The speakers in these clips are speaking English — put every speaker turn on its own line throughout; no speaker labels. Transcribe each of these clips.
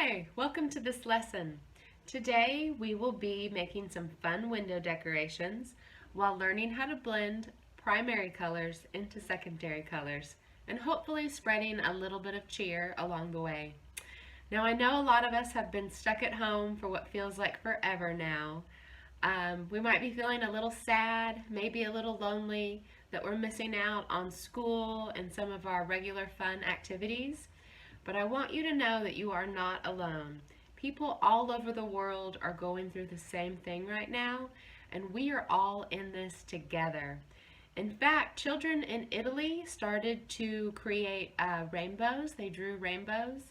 Hi, welcome to this lesson. Today we will be making some fun window decorations while learning how to blend primary colors into secondary colors and hopefully spreading a little bit of cheer along the way. Now I know a lot of us have been stuck at home for what feels like forever now. We might be feeling a little sad, maybe a little lonely that we're missing out on school and some of our regular fun activities. But I want you to know that you are not alone. People all over the world are going through the same thing right now, and we are all in this together. In fact, children in Italy started to create rainbows. They drew rainbows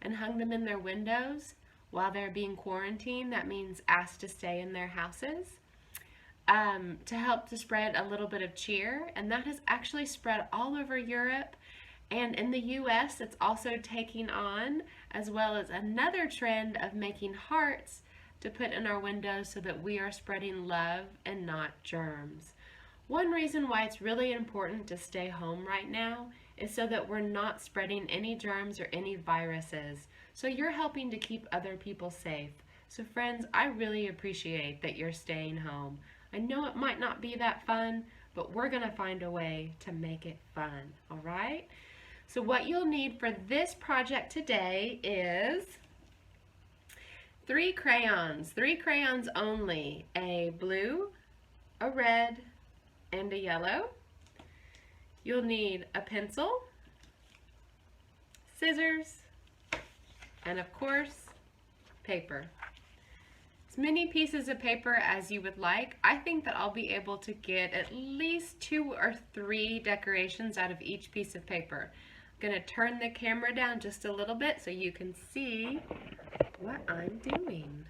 and hung them in their windows while they're being quarantined. That means asked to stay in their houses. To help to spread a little bit of cheer, and that has actually spread all over Europe. And in the US, it's also taking on, as well as another trend of making hearts to put in our windows so that we are spreading love and not germs. One reason why it's really important to stay home right now is so that we're not spreading any germs or any viruses. So you're helping to keep other people safe. So friends, I really appreciate that you're staying home. I know it might not be that fun, but we're gonna find a way to make it fun, all right? So what you'll need for this project today is three crayons only, a blue, a red, and a yellow. You'll need a pencil, scissors, and of course, paper. As many pieces of paper as you would like. I think that I'll be able to get at least 2 or 3 decorations out of each piece of paper. I'm going to turn the camera down just a little bit so you can see what I'm doing.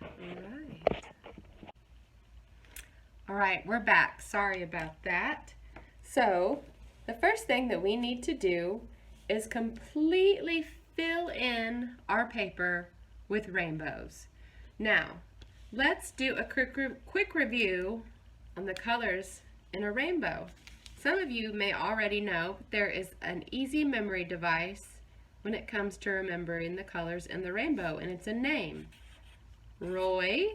All right, we're back. Sorry about that. So, the first thing that we need to do is completely fill in our paper with rainbows. Now, let's do a quick review on the colors in a rainbow. Some of you may already know there is an easy memory device when it comes to remembering the colors in the rainbow, and it's a name. Roy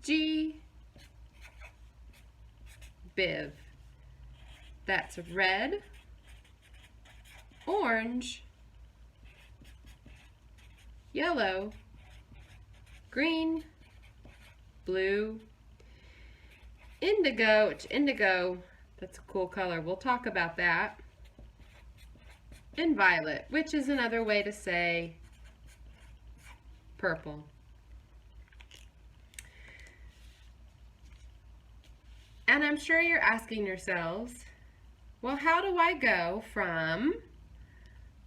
G. Biv. That's red, orange, yellow, green, blue, indigo, that's a cool color, we'll talk about that, and violet, which is another way to say purple. And I'm sure you're asking yourselves, well, how do I go from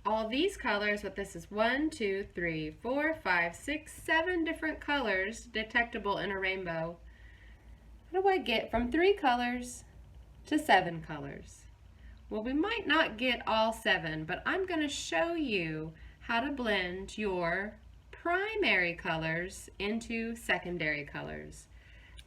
all these colors, but this is 1, 2, 3, 4, 5, 6, 7 different colors detectable in a rainbow. How do I get from 3 colors to 7 colors? Well, we might not get all 7, but I'm going to show you how to blend your primary colors into secondary colors.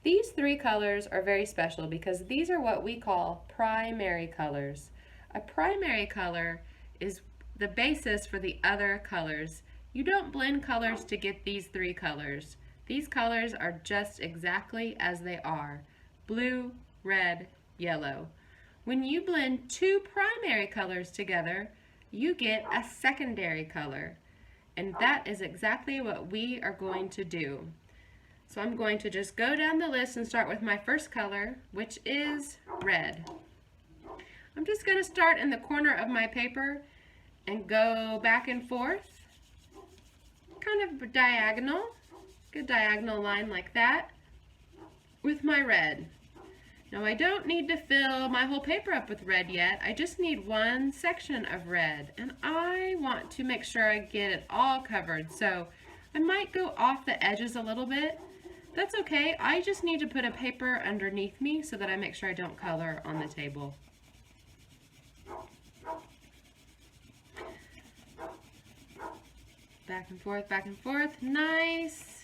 These 3 colors are very special because these are what we call primary colors. A primary color is the basis for the other colors. You don't blend colors to get these 3 colors. These colors are just exactly as they are, blue, red, yellow. When you blend 2 primary colors together, you get a secondary color. And that is exactly what we are going to do. So I'm going to just go down the list and start with my first color, which is red. I'm just going to start in the corner of my paper and go back and forth, kind of diagonal. Good diagonal line like that with my red. Now I don't need to fill my whole paper up with red yet. I just need one section of red, and I want to make sure I get it all covered. So I might go off the edges a little bit. That's okay. I just need to put a paper underneath me so that I make sure I don't color on the table. Back and forth, nice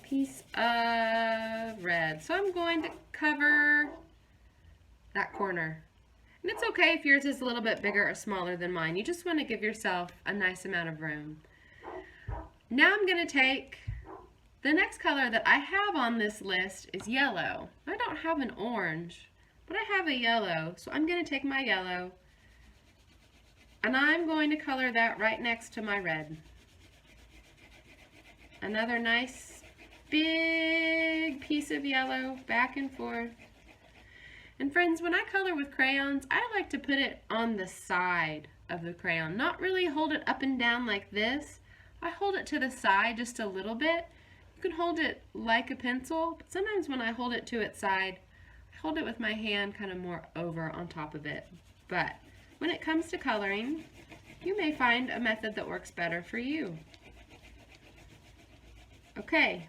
piece of red. So I'm going to cover that corner. And it's okay if yours is a little bit bigger or smaller than mine. You just want to give yourself a nice amount of room. Now I'm going to take the next color that I have on this list is yellow. I don't have an orange, but I have a yellow. So I'm going to take my yellow and I'm going to color that right next to my red. Another nice big piece of yellow back and forth. And friends, when I color with crayons, I like to put it on the side of the crayon, not really hold it up and down like this. I hold it to the side just a little bit. You can hold it like a pencil, but sometimes when I hold it to its side, I hold it with my hand kind of more over on top of it. But when it comes to coloring, you may find a method that works better for you. Okay.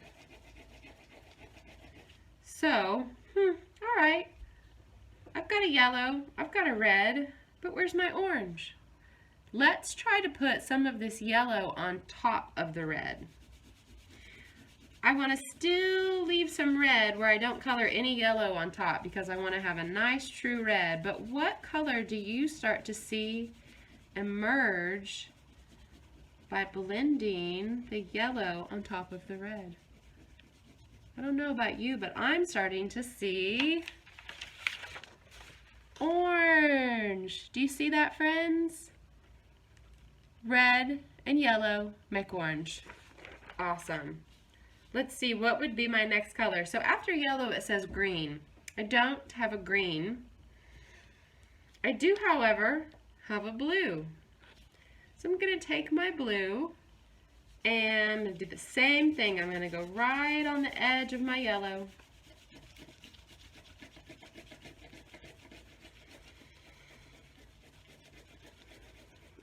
So, all right. I've got a yellow, I've got a red, but where's my orange? Let's try to put some of this yellow on top of the red. I want to still leave some red where I don't color any yellow on top because I want to have a nice true red. But what color do you start to see emerge by blending the yellow on top of the red? I don't know about you, but I'm starting to see orange. Do you see that, friends? Red and yellow make orange. Awesome. Let's see, what would be my next color? So after yellow, it says green. I don't have a green. I do, however, have a blue. So I'm going to take my blue and do the same thing. I'm going to go right on the edge of my yellow.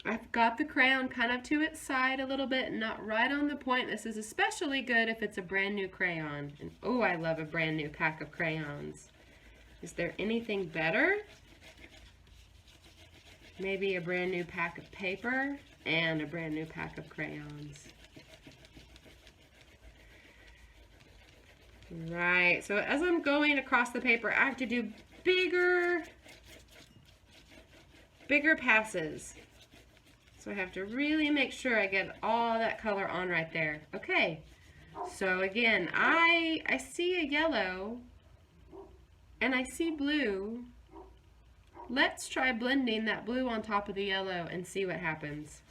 I've got the crayon kind of to its side a little bit, not right on the point. This is especially good if it's a brand new crayon. And oh, I love a brand new pack of crayons. Is there anything better? Maybe a brand new pack of paper and a brand new pack of crayons. Right, so as I'm going across the paper, I have to do bigger passes. So I have to really make sure I get all that color on right there. Okay, so again, I see a yellow and I see blue. Let's try blending that blue on top of the yellow and see what happens.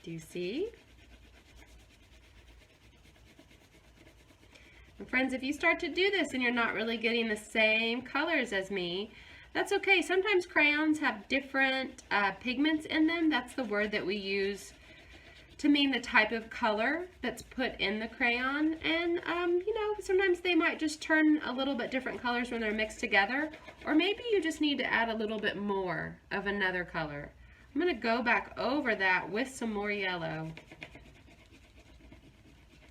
Do you see? And friends, if you start to do this and you're not really getting the same colors as me, that's okay. Sometimes crayons have different pigments in them. That's the word that we use to mean the type of color that's put in the crayon. And, you know, sometimes they might just turn a little bit different colors when they're mixed together. Or maybe you just need to add a little bit more of another color. I'm going to go back over that with some more yellow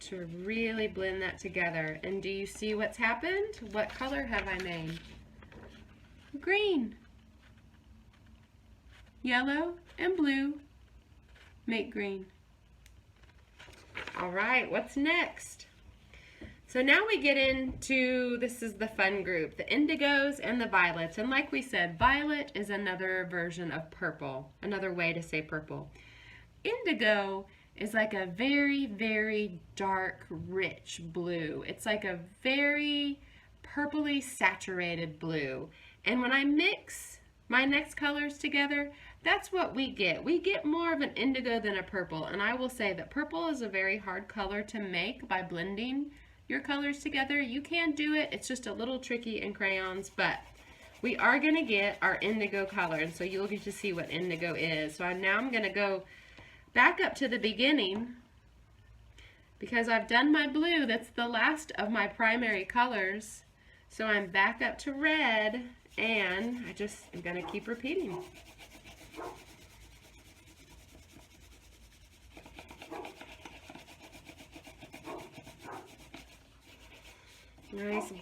to really blend that together. And do you see what's happened? What color have I made? Green. Yellow and blue make green. All right, what's next? So now we get into, this is the fun group, the indigos and the violets. And like we said, violet is another version of purple, another way to say purple. Indigo is like a very, very dark, rich blue. It's like a very purpley saturated blue. And when I mix my next colors together, that's what we get. We get more of an indigo than a purple. And I will say that purple is a very hard color to make by blending your colors together. You can do it. It's just a little tricky in crayons, but we are going to get our indigo color. And so you'll get to see what indigo is. So now I'm going to go back up to the beginning because I've done my blue. That's the last of my primary colors. So I'm back up to red. And I'm going to keep repeating. Nice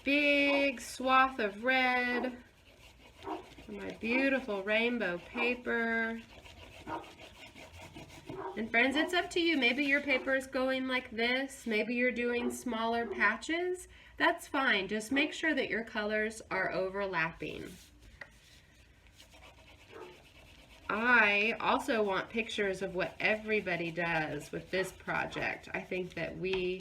big swath of red. My beautiful rainbow paper. And friends, it's up to you. Maybe your paper is going like this. Maybe you're doing smaller patches. that's fine. Just make sure that your colors are overlapping. I also want pictures of what everybody does with this project. I think that we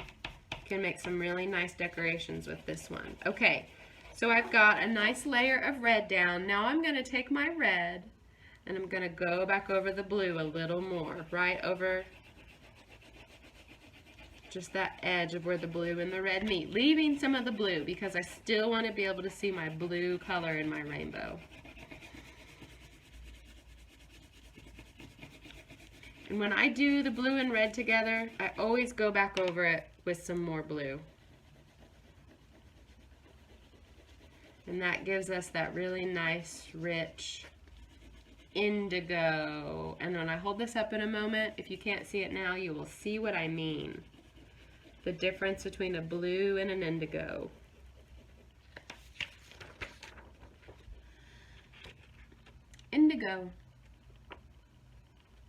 can make some really nice decorations with this one. Okay, so I've got a nice layer of red down. Now I'm going to take my red and I'm going to go back over the blue a little more, right over just that edge of where the blue and the red meet, leaving some of the blue because I still want to be able to see my blue color in my rainbow. And when I do the blue and red together, I always go back over it with some more blue. And that gives us that really nice, rich indigo. And when I hold this up in a moment, if you can't see it now, you will see what I mean. The difference between a blue and an indigo. Indigo.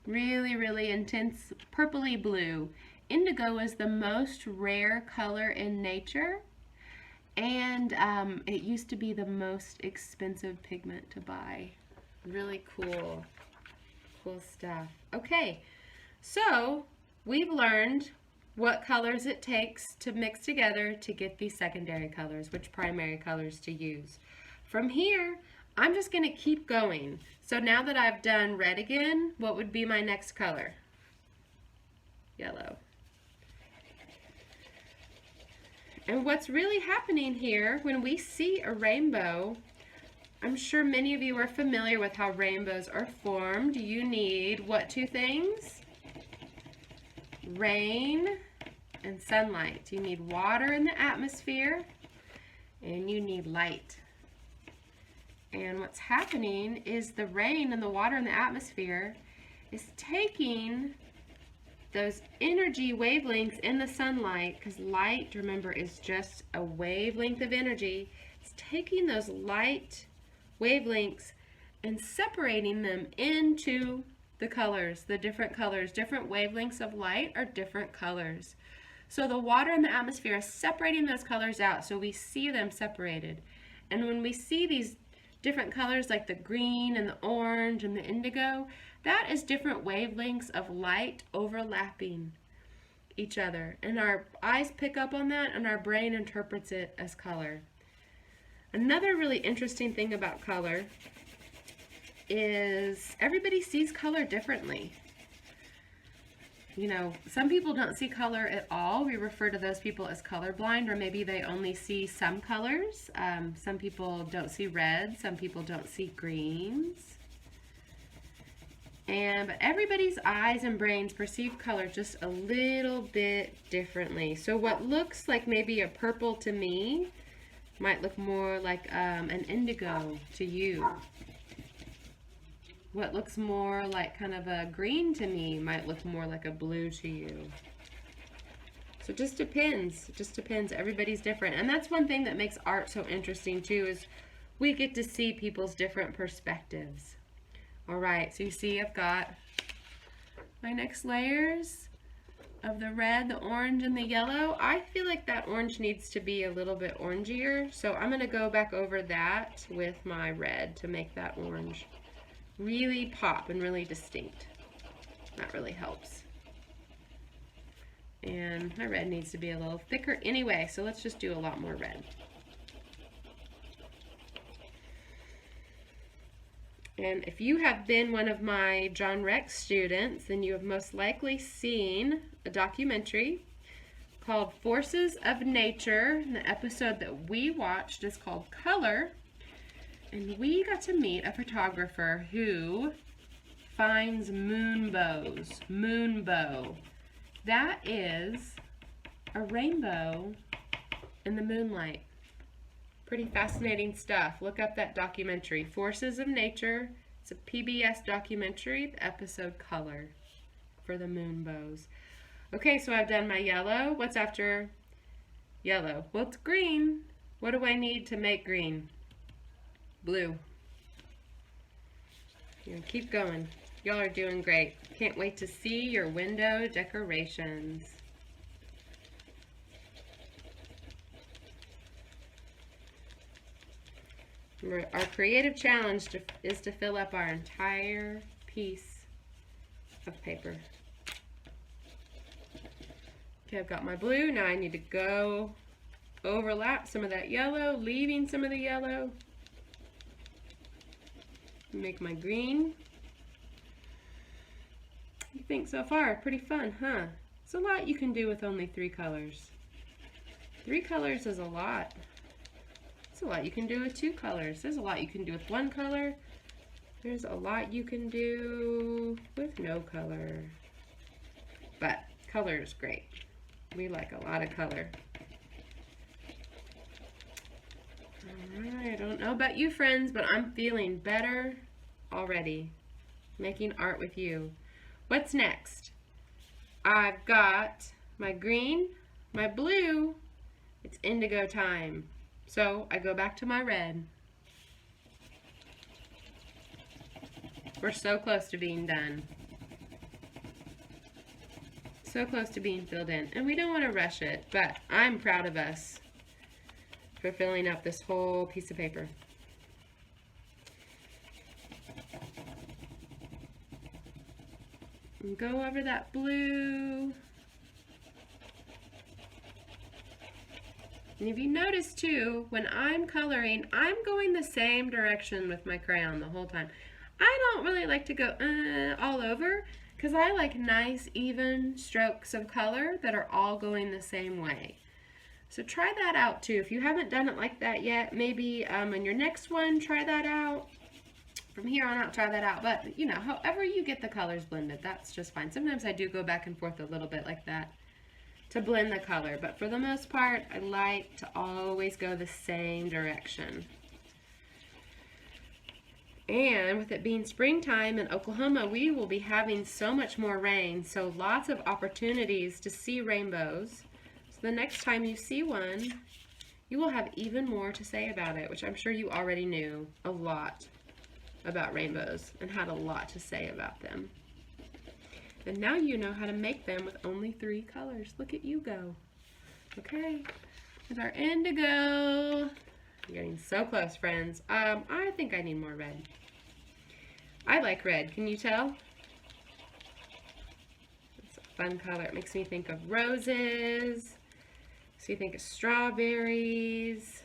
Really, really intense purpley blue. Indigo is the most rare color in nature, and it used to be the most expensive pigment to buy. Really cool stuff. Okay, so we've learned what colors it takes to mix together to get these secondary colors, which primary colors to use. From here, I'm just going to keep going. So now that I've done red again, what would be my next color? Yellow. And what's really happening here, when we see a rainbow, I'm sure many of you are familiar with how rainbows are formed. You need what two things? Rain and sunlight. You need water in the atmosphere, and you need light. And what's happening is the rain and the water in the atmosphere is taking those energy wavelengths in the sunlight, because light, remember, is just a wavelength of energy. It's taking those light wavelengths and separating them into the colors, the different colors. Different wavelengths of light are different colors. So the water in the atmosphere is separating those colors out, so we see them separated. And when we see these different colors like the green and the orange and the indigo, that is different wavelengths of light overlapping each other. And our eyes pick up on that and our brain interprets it as color. Another really interesting thing about color is everybody sees color differently. You know, some people don't see color at all. We refer to those people as colorblind, or maybe they only see some colors. Some people don't see red, some people don't see greens. But everybody's eyes and brains perceive color just a little bit differently. So what looks like maybe a purple to me might look more like an indigo to you. What looks more like kind of a green to me might look more like a blue to you. So it just depends. It just depends. Everybody's different. And that's one thing that makes art so interesting too, is we get to see people's different perspectives. All right, so you see I've got my next layers of the red, the orange, and the yellow. I feel like that orange needs to be a little bit orangier, so I'm going to go back over that with my red to make that orange really pop and really distinct. That really helps. And my red needs to be a little thicker anyway, so let's just do a lot more red. And if you have been one of my John Rex students, then you have most likely seen a documentary called Forces of Nature. And the episode that we watched is called Color. And we got to meet a photographer who finds moonbows. Moonbow. That is a rainbow in the moonlight. Pretty fascinating stuff. Look up that documentary, Forces of Nature. It's a PBS documentary, the episode Color, for the moonbows. Okay, so I've done my yellow. What's after yellow? Well, it's green. What do I need to make green? Blue. Keep going. Y'all are doing great. Can't wait to see your window decorations. Our creative challenge is to fill up our entire piece of paper. Okay, I've got my blue. Now I need to go overlap some of that yellow, leaving some of the yellow. Make my green. You think so far? Pretty fun, huh? It's a lot you can do with only 3 colors. 3 colors is a lot. It's a lot you can do with 2 colors. There's a lot you can do with 1 color. There's a lot you can do with no color. But color is great. We like a lot of color. Alright, I don't know about you friends, but I'm feeling better already. Making art with you. What's next? I've got my green, my blue. It's indigo time. So I go back to my red. We're so close to being done. So close to being filled in. And we don't want to rush it, but I'm proud of us for filling up this whole piece of paper. And go over that blue. And if you notice too, when I'm coloring, I'm going the same direction with my crayon the whole time. I don't really like to go all over because I like nice even strokes of color that are all going the same way. So try that out too. If you haven't done it like that yet, maybe on your next one, try that out. From here on out, try that out. But, you know, however you get the colors blended, that's just fine. Sometimes I do go back and forth a little bit like that to blend the color. But for the most part, I like to always go the same direction. And with it being springtime in Oklahoma, we will be having so much more rain. So lots of opportunities to see rainbows. So the next time you see one, you will have even more to say about it, which I'm sure you already knew a lot about rainbows and had a lot to say about them. And now you know how to make them with only 3 colors. Look at you go. Okay, with our indigo. I'm getting so close, friends. I think I need more red. I like red, can you tell? It's a fun color. It makes me think of roses. Makes me think of strawberries,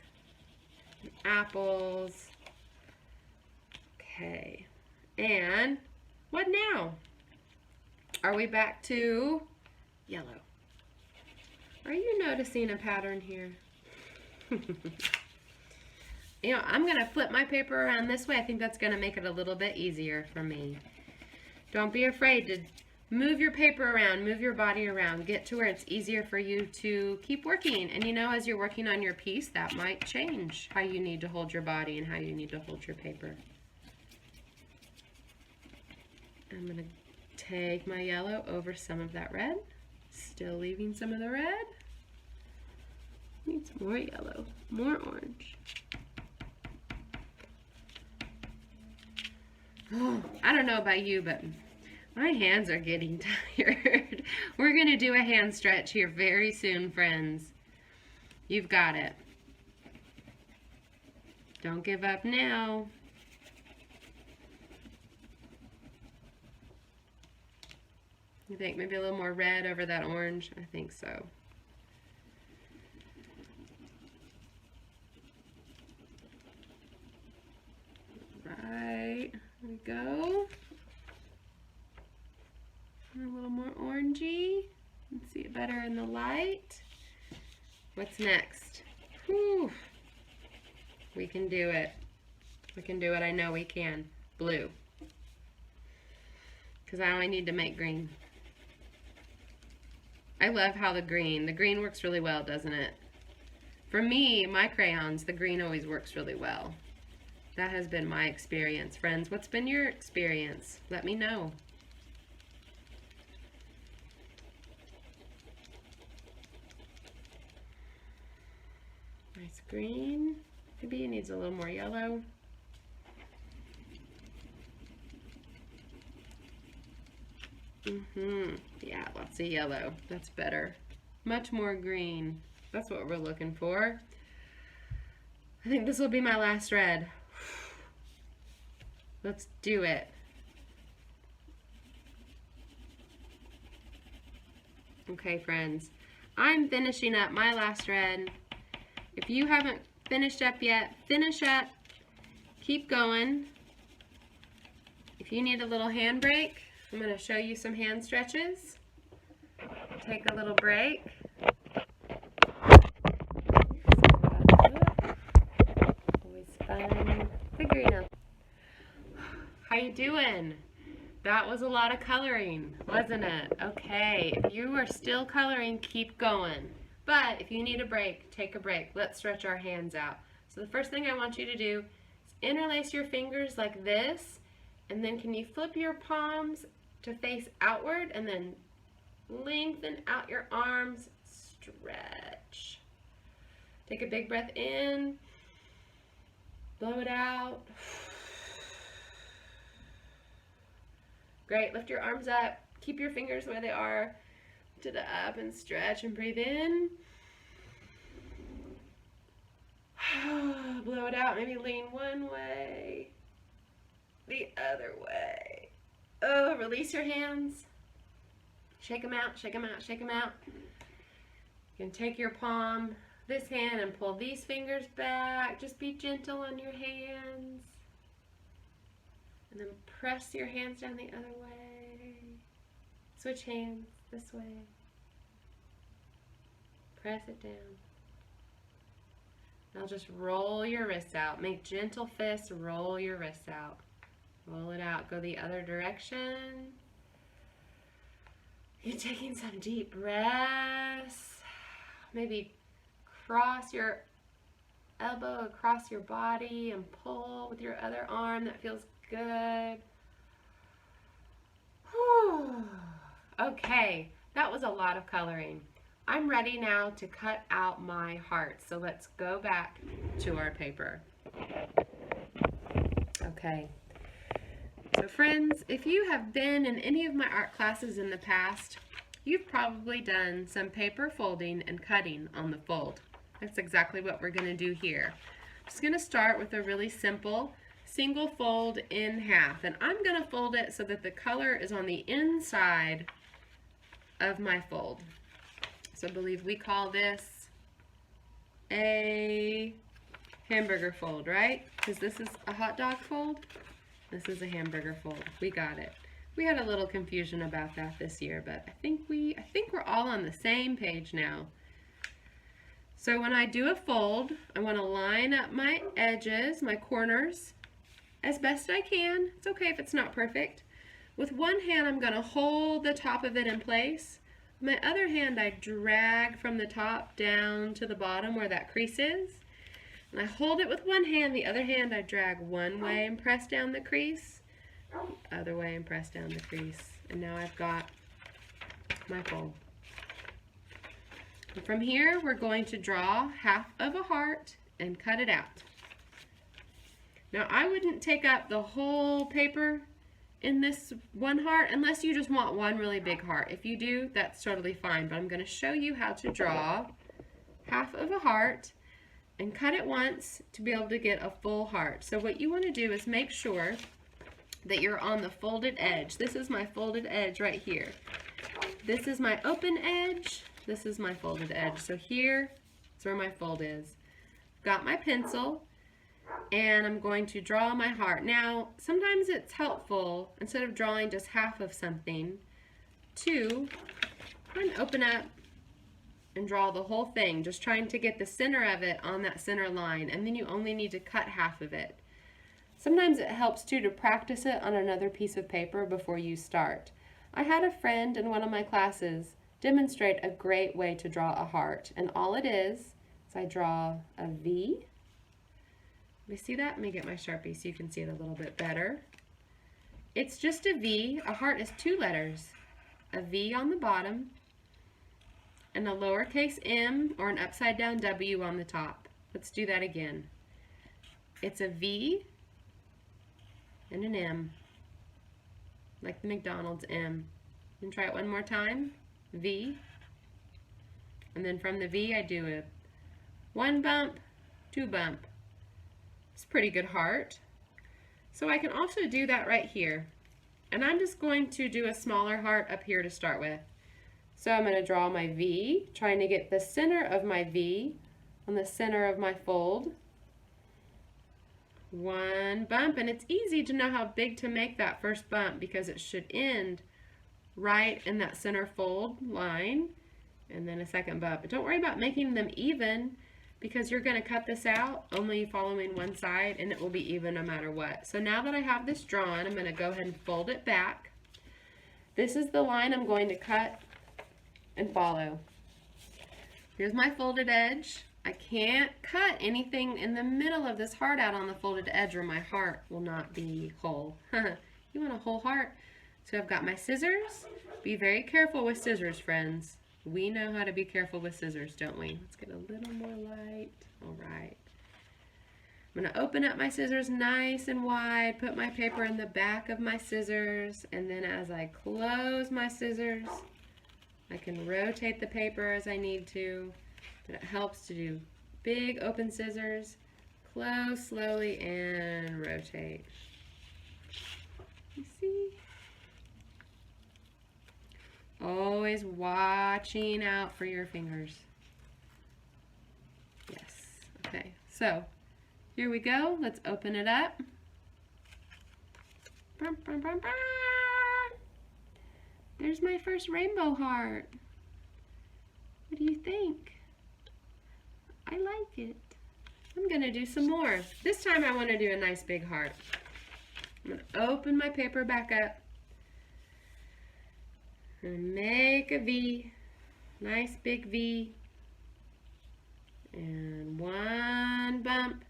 and apples. Okay, and what now? Are we back to yellow? Are you noticing a pattern here? You know, I'm going to flip my paper around this way. I think that's going to make it a little bit easier for me. Don't be afraid to move your paper around, move your body around, get to where it's easier for you to keep working. And you know, as you're working on your piece, that might change how you need to hold your body and how you need to hold your paper. I'm going to take my yellow over some of that red, still leaving some of the red. Need some more yellow, more orange. Oh, I don't know about you, but my hands are getting tired. We're going to do a hand stretch here very soon, friends. You've got it. Don't give up now. You think maybe a little more red over that orange? I think so. Right, there we go. A little more orangey. Let's see it better in the light. What's next? Whew. We can do it. We can do it. I know we can. Blue. Because I only need to make green. I love how the green works really well, doesn't it? For me, my crayons, the green always works really well. That has been my experience. Friends, what's been your experience? Let me know. Nice green. Maybe it needs a little more yellow. Yeah, lots of yellow. That's better. Much more green. That's what we're looking for. I think this will be my last red. Let's do it. Okay, friends, I'm finishing up my last red. If you haven't finished up yet, finish up. Keep going. If you need a little hand break, I'm going to show you some hand stretches. Take a little break. Always fun figuring out. How you doing? That was a lot of coloring, wasn't it? Okay, if you are still coloring, keep going. But if you need a break, take a break. Let's stretch our hands out. So the first thing I want you to do is interlace your fingers like this, and then can you flip your palms to face outward, and then lengthen out your arms, stretch. Take a big breath in, blow it out. Great, lift your arms up, keep your fingers where they are, lift it up and stretch and breathe in. Blow it out, maybe lean one way, the other way. Oh, release your hands. Shake them out, shake them out, shake them out. You can take your palm, this hand, and pull these fingers back. Just be gentle on your hands. And then press your hands down the other way. Switch hands this way. Press it down. Now just roll your wrists out. Make gentle fists, roll your wrists out. Roll it out, go the other direction. You're taking some deep breaths. Maybe cross your elbow across your body and pull with your other arm. That feels good. Whew. Okay, that was a lot of coloring. I'm ready now to cut out my heart. So let's go back to our paper. Okay. So friends, if you have been in any of my art classes in the past, you've probably done some paper folding and cutting on the fold. That's exactly what we're going to do here. I'm just going to start with a really simple single fold in half, and I'm going to fold it so that the color is on the inside of my fold. So I believe we call this a hamburger fold, right? Because this is a hot dog fold. This is a hamburger fold. We got it. We had a little confusion about that this year, but I think we're all on the same page now. So when I do a fold, I want to line up my edges, my corners, as best I can. It's okay if it's not perfect. With one hand, I'm going to hold the top of it in place. With my other hand, I drag from the top down to the bottom where that crease is. And I hold it with one hand, the other hand I drag one way and press down the crease, other way and press down the crease. And now I've got my fold. And from here, we're going to draw half of a heart and cut it out. Now I wouldn't take up the whole paper in this one heart unless you just want one really big heart. If you do, that's totally fine, but I'm going to show you how to draw half of a heart and cut it once to be able to get a full heart. So what you want to do is make sure that you're on the folded edge. This is my folded edge right here. This is my open edge. This is my folded edge. So here is where my fold is. Got my pencil, and I'm going to draw my heart. Now, sometimes it's helpful, instead of drawing just half of something, to open up and draw the whole thing, just trying to get the center of it on that center line, and then you only need to cut half of it. Sometimes it helps too to practice it on another piece of paper before you start. I had a friend in one of my classes demonstrate a great way to draw a heart, and all it is I draw a V. Let me see that? Let me get my Sharpie so you can see it a little bit better. It's just a V. A heart is 2 letters. A V on the bottom and a lowercase m or an upside down W on the top. Let's do that again. It's a V and an M, like the McDonald's M. And try it one more time. V. And then from the V I do a 1 bump, 2 bump. It's a pretty good heart. So I can also do that right here. And I'm just going to do a smaller heart up here to start with. So I'm going to draw my V, trying to get the center of my V on the center of my fold. One bump, and it's easy to know how big to make that first bump because it should end right in that center fold line, and then a second bump. But don't worry about making them even because you're going to cut this out only following one side, and it will be even no matter what. So now that I have this drawn, I'm going to go ahead and fold it back. This is the line I'm going to cut and follow. Here's my folded edge. I can't cut anything in the middle of this heart out on the folded edge or my heart will not be whole. You want a whole heart? So I've got my scissors. Be very careful with scissors, friends. We know how to be careful with scissors, don't we? Let's get a little more light. All right. I'm going to open up my scissors nice and wide, put my paper in the back of my scissors, and then as I close my scissors, I can rotate the paper as I need to. But it helps to do big open scissors, close slowly, and rotate. You see? Always watching out for your fingers. Yes. Okay. So here we go. Let's open it up. There's my first rainbow heart. What do you think? I like it. I'm going to do some more. This time I want to do a nice big heart. I'm going to open my paper back up and make a V. Nice big V. And one bump,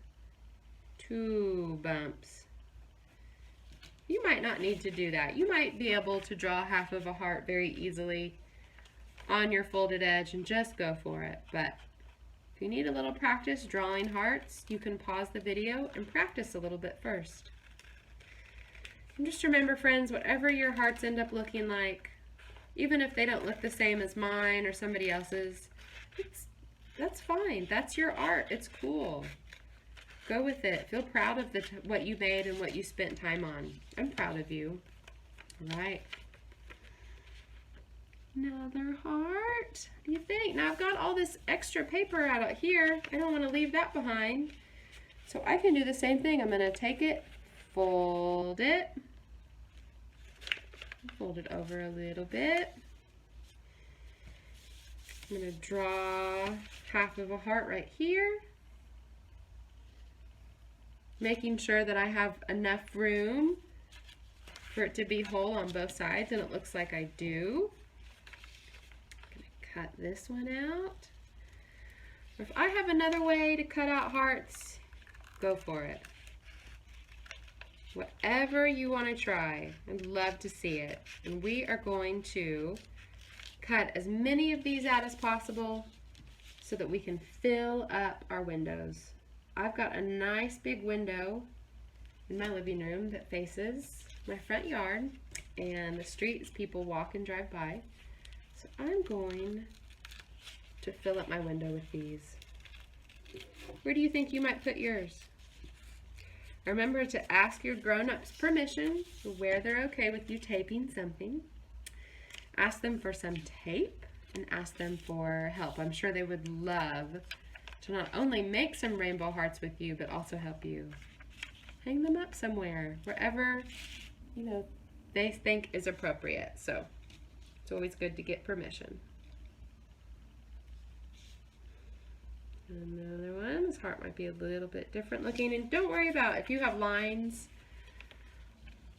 two bumps. You might not need to do that. You might be able to draw half of a heart very easily on your folded edge and just go for it. But if you need a little practice drawing hearts, you can pause the video and practice a little bit first. And just remember, friends, whatever your hearts end up looking like, even if they don't look the same as mine or somebody else's, that's fine. That's your art. It's cool. Go with it. Feel proud of what you made and what you spent time on. I'm proud of you. All right. Another heart. What do you think? Now I've got all this extra paper out here. I don't want to leave that behind. So I can do the same thing. I'm going to take it, fold it over a little bit. I'm going to draw half of a heart right here. Making sure that I have enough room for it to be whole on both sides, and it looks like I do. Cut this one out. If I have another way to cut out hearts, go for it. Whatever you want to try, I'd love to see it. And we are going to cut as many of these out as possible so that we can fill up our windows. I've got a nice big window in my living room that faces my front yard and the streets people walk and drive by. So I'm going to fill up my window with these. Where do you think you might put yours? Remember to ask your grown-ups permission where they're okay with you taping something. Ask them for some tape and ask them for help. I'm sure they would love to not only make some rainbow hearts with you, but also help you hang them up somewhere, wherever, you know, they think is appropriate. So it's always good to get permission. Another one. This heart might be a little bit different looking. And don't worry about if you have lines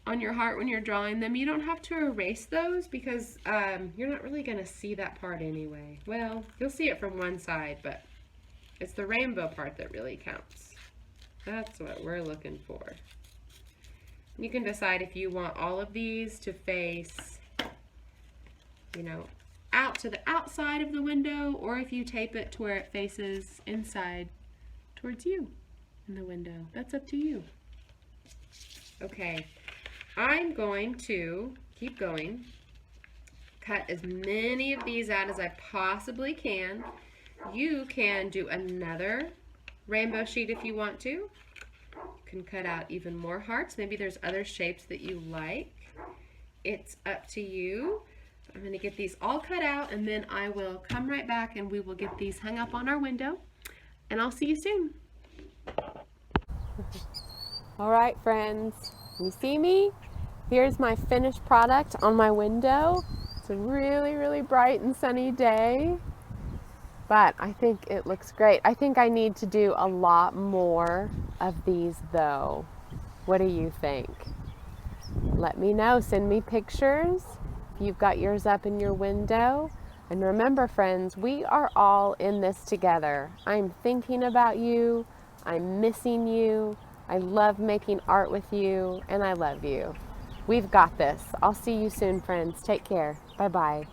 on your heart when you're drawing them. You don't have to erase those because you're not really going to see that part anyway. Well, you'll see it from one side, but it's the rainbow part that really counts. That's what we're looking for. You can decide if you want all of these to face, you know, out to the outside of the window, or if you tape it to where it faces inside towards you in the window. That's up to you. Okay, I'm going to keep going, cut as many of these out as I possibly can. You can do another rainbow sheet if you want to. You can cut out even more hearts. Maybe there's other shapes that you like. It's up to you. I'm going to get these all cut out, and then I will come right back and we will get these hung up on our window, and I'll see you soon. All right, friends, you see me? Here's my finished product on my window. It's a really, really bright and sunny day, but I think it looks great. I think I need to do a lot more of these though. What do you think? Let me know. Send me pictures if you've got yours up in your window. And remember, friends, we are all in this together. I'm thinking about you. I'm missing you. I love making art with you, and I love you. We've got this. I'll see you soon, friends. Take care. Bye-bye.